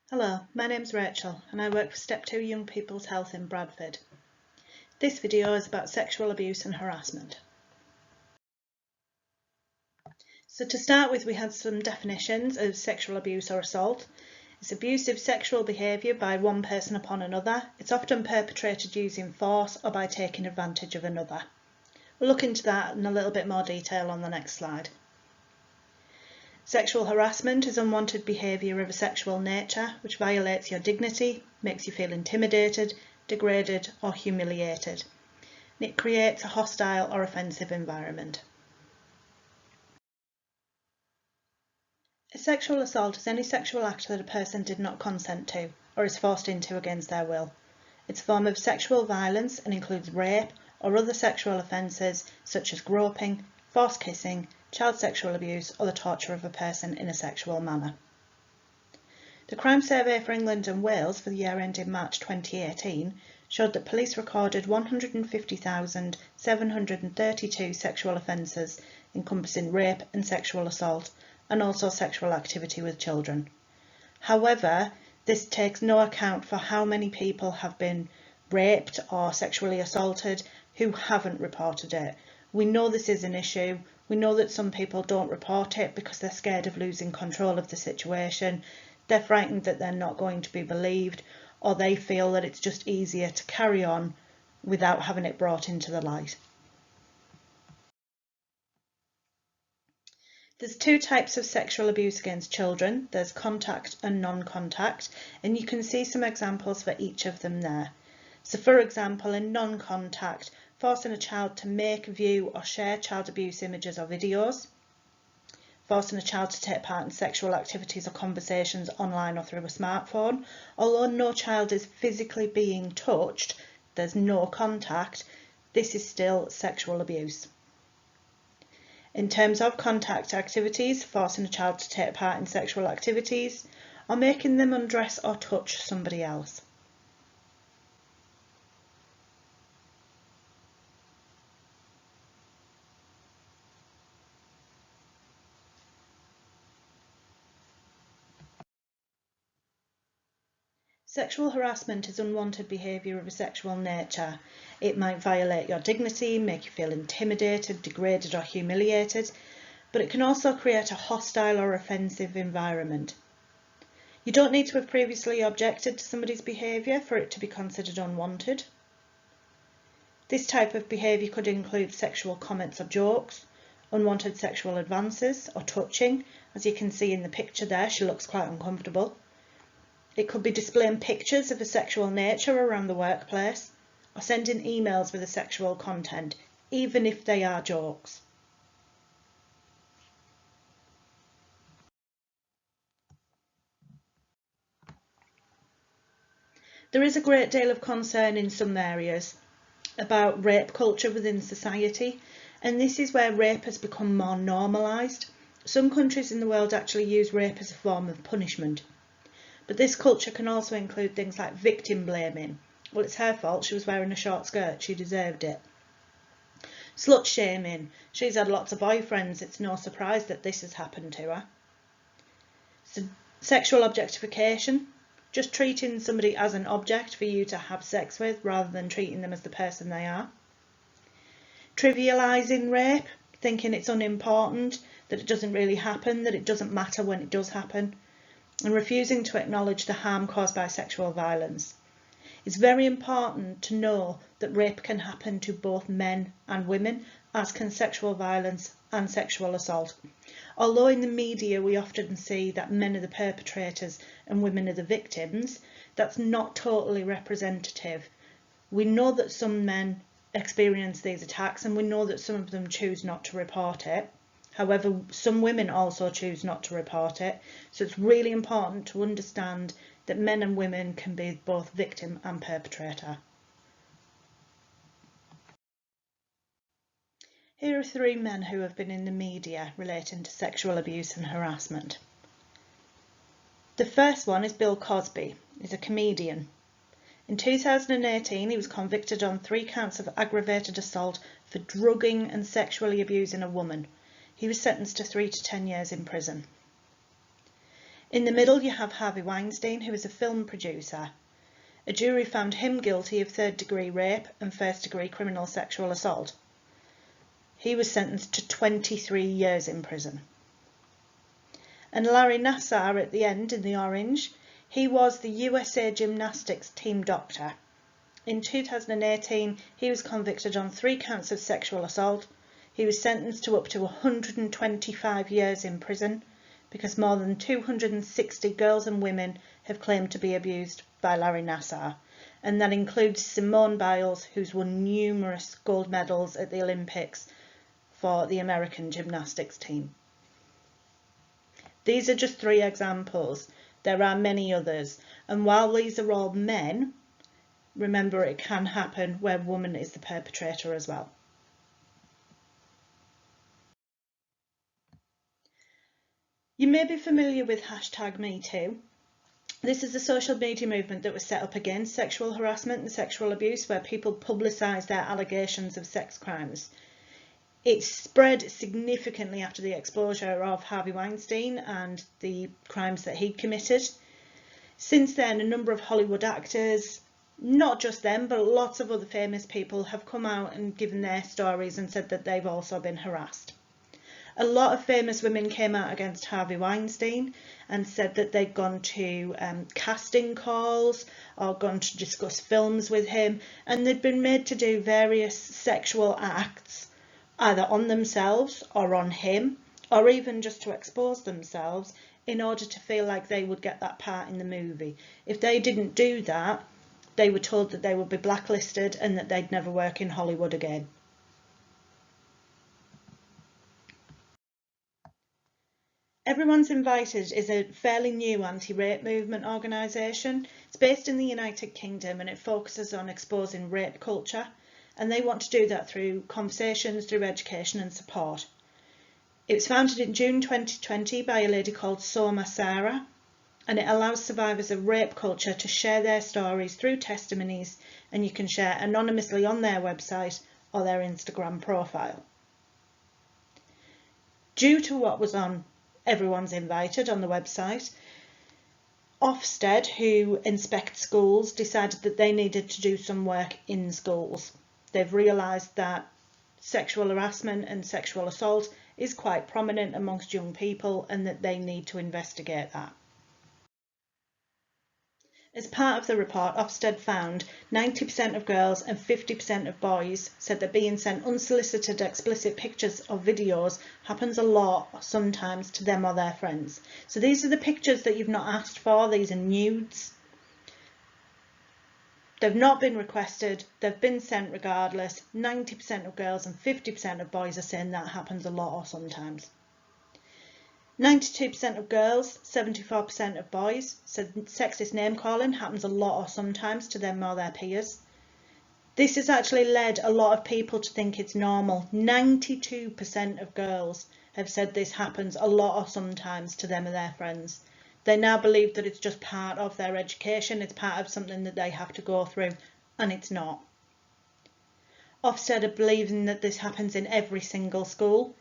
Hello, my name's Rachel and I work for Step 2 Young People's Health in Bradford. This video is about sexual abuse and harassment. So to start with, we had some definitions of sexual abuse or assault. It's abusive sexual behaviour by one person upon another. It's often perpetrated using force or by taking advantage of another. We'll look into that in a little bit more detail on the next slide. Sexual harassment is unwanted behaviour of a sexual nature which violates your dignity, makes you feel intimidated, degraded or humiliated. And it creates a hostile or offensive environment. A sexual assault is any sexual act that a person did not consent to or is forced into against their will. It's a form of sexual violence and includes rape or other sexual offences such as groping, forced kissing, child sexual abuse or the torture of a person in a sexual manner. The Crime Survey for England and Wales for the year ending March 2018 showed that police recorded 150,732 sexual offences encompassing rape and sexual assault and also sexual activity with children. However, this takes no account for how many people have been raped or sexually assaulted who haven't reported it. We know this is an issue. We know that some people don't report it because they're scared of losing control of the situation. They're frightened that they're not going to be believed, or they feel that it's just easier to carry on without having it brought into the light. There's two types of sexual abuse against children. There's contact and non-contact, and you can see some examples for each of them there. So for example, in non-contact, forcing a child to make, view or share child abuse images or videos, forcing a child to take part in sexual activities or conversations online or through a smartphone. Although no child is physically being touched, there's no contact, this is still sexual abuse. In terms of contact activities, forcing a child to take part in sexual activities or making them undress or touch somebody else. Sexual harassment is unwanted behaviour of a sexual nature. It might violate your dignity, make you feel intimidated, degraded or humiliated, but it can also create a hostile or offensive environment. You don't need to have previously objected to somebody's behaviour for it to be considered unwanted. This type of behaviour could include sexual comments or jokes, unwanted sexual advances or touching. As you can see in the picture there, she looks quite uncomfortable. It could be displaying pictures of a sexual nature around the workplace or sending emails with a sexual content, even if they are jokes. There is a great deal of concern in some areas about rape culture within society, and this is where rape has become more normalised. Some countries in the world actually use rape as a form of punishment. But this culture can also include things like victim blaming. Well, it's her fault, she was wearing a short skirt, she deserved it. Slut shaming, she's had lots of boyfriends, it's no surprise that this has happened to her. So, sexual objectification, just treating somebody as an object for you to have sex with rather than treating them as the person they are. Trivialising rape, thinking it's unimportant, that it doesn't really happen, that it doesn't matter when it does happen, and refusing to acknowledge the harm caused by sexual violence. It's very important to know that rape can happen to both men and women, as can sexual violence and sexual assault. Although in the media we often see that men are the perpetrators and women are the victims, that's not totally representative. We know that some men experience these attacks and we know that some of them choose not to report it. However, some women also choose not to report it, so it's really important to understand that men and women can be both victim and perpetrator. Here are 3 men who have been in the media relating to sexual abuse and harassment. The first one is Bill Cosby. He's a comedian. In 2018, he was convicted on 3 counts of aggravated assault for drugging and sexually abusing a woman. He was sentenced to 3 to 10 years in prison. In the middle you have Harvey Weinstein, who was a film producer. A jury found him guilty of third-degree rape and first-degree criminal sexual assault. He was sentenced to 23 years in prison. And Larry Nassar at the end in the orange, he was the USA gymnastics team doctor. In 2018, he was convicted on 3 counts of sexual assault. He was sentenced to up to 125 years in prison because more than 260 girls and women have claimed to be abused by Larry Nassar. And that includes Simone Biles, who's won numerous gold medals at the Olympics for the American gymnastics team. These are just 3 examples. There are many others. And while these are all men, remember it can happen where woman is the perpetrator as well. You may be familiar with #MeToo. This is a social media movement that was set up against sexual harassment and sexual abuse, where people publicise their allegations of sex crimes. It spread significantly after the exposure of Harvey Weinstein and the crimes that he'd committed. Since then, a number of Hollywood actors, not just them, but lots of other famous people have come out and given their stories and said that they've also been harassed. A lot of famous women came out against Harvey Weinstein and said that they'd gone to casting calls or gone to discuss films with him, and they'd been made to do various sexual acts, either on themselves or on him, or even just to expose themselves in order to feel like they would get that part in the movie. If they didn't do that, they were told that they would be blacklisted and that they'd never work in Hollywood again. Everyone's Invited is a fairly new anti-rape movement organisation. It's based in the United Kingdom and it focuses on exposing rape culture, and they want to do that through conversations, through education and support. It was founded in June 2020 by a lady called Soma Sarah, and it allows survivors of rape culture to share their stories through testimonies, and you can share anonymously on their website or their Instagram profile. Due to what was on Everyone's Invited on the website, Ofsted, who inspect schools, decided that they needed to do some work in schools. They've realised that sexual harassment and sexual assault is quite prominent amongst young people and that they need to investigate that. As part of the report, Ofsted found 90% of girls and 50% of boys said that being sent unsolicited explicit pictures or videos happens a lot, sometimes, to them or their friends. So these are the pictures that you've not asked for. These are nudes. They've not been requested, they've been sent regardless. 90% of girls and 50% of boys are saying that happens a lot or sometimes. 92% of girls, 74% of boys said sexist name calling happens a lot or sometimes to them or their peers. This has actually led a lot of people to think it's normal. 92% of girls have said this happens a lot or sometimes to them and their friends. They now believe that it's just part of their education, it's part of something that they have to go through, and it's not. Ofsted are believing that this happens in every single school.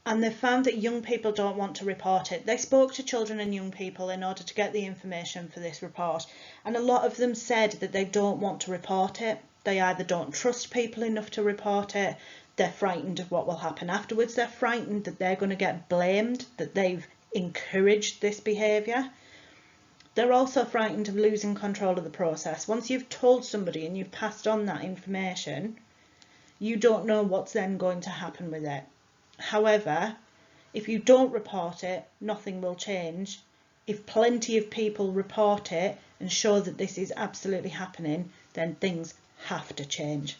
And they've found that young people don't want to report it. They spoke to children and young people in order to get the information for this report, and a lot of them said that they don't want to report it. They either don't trust people enough to report it, they're frightened of what will happen afterwards, they're frightened that they're going to get blamed, that they've encouraged this behaviour. They're also frightened of losing control of the process. Once you've told somebody and you've passed on that information, you don't know what's then going to happen with it. However, if you don't report it, nothing will change. If plenty of people report it and show that this is absolutely happening, then things have to change.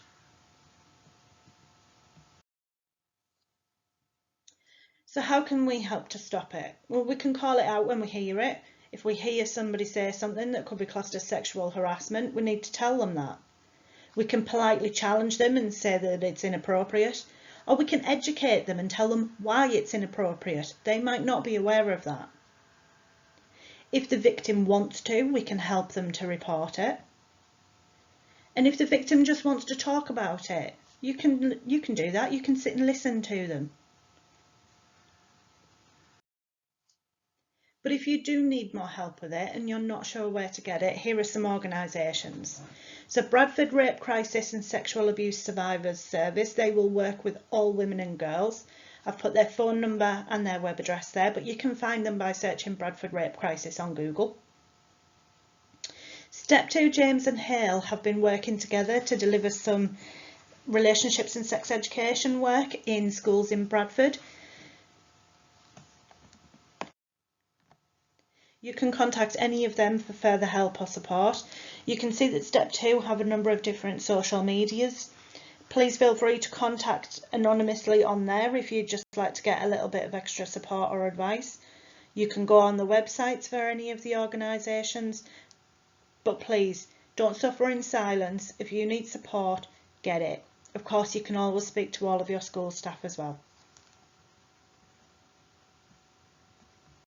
So how can we help to stop it? Well, we can call it out when we hear it. If we hear somebody say something that could be classed as sexual harassment, we need to tell them that. We can politely challenge them and say that it's inappropriate. Or we can educate them and tell them why it's inappropriate. They might not be aware of that. If the victim wants to, we can help them to report it. And if the victim just wants to talk about it, you can do that. You can sit and listen to them. But if you do need more help with it and you're not sure where to get it, here are some organisations. So Bradford Rape Crisis and Sexual Abuse Survivors Service, they will work with all women and girls. I've put their phone number and their web address there, but you can find them by searching Bradford Rape Crisis on Google. Step 2, James and Hale have been working together to deliver some relationships and sex education work in schools in Bradford. You can contact any of them for further help or support. You can see that Step 2 have a number of different social medias. Please feel free to contact anonymously on there if you'd just like to get a little bit of extra support or advice. You can go on the websites for any of the organisations, but please don't suffer in silence. If you need support, get it. Of course, you can always speak to all of your school staff as well.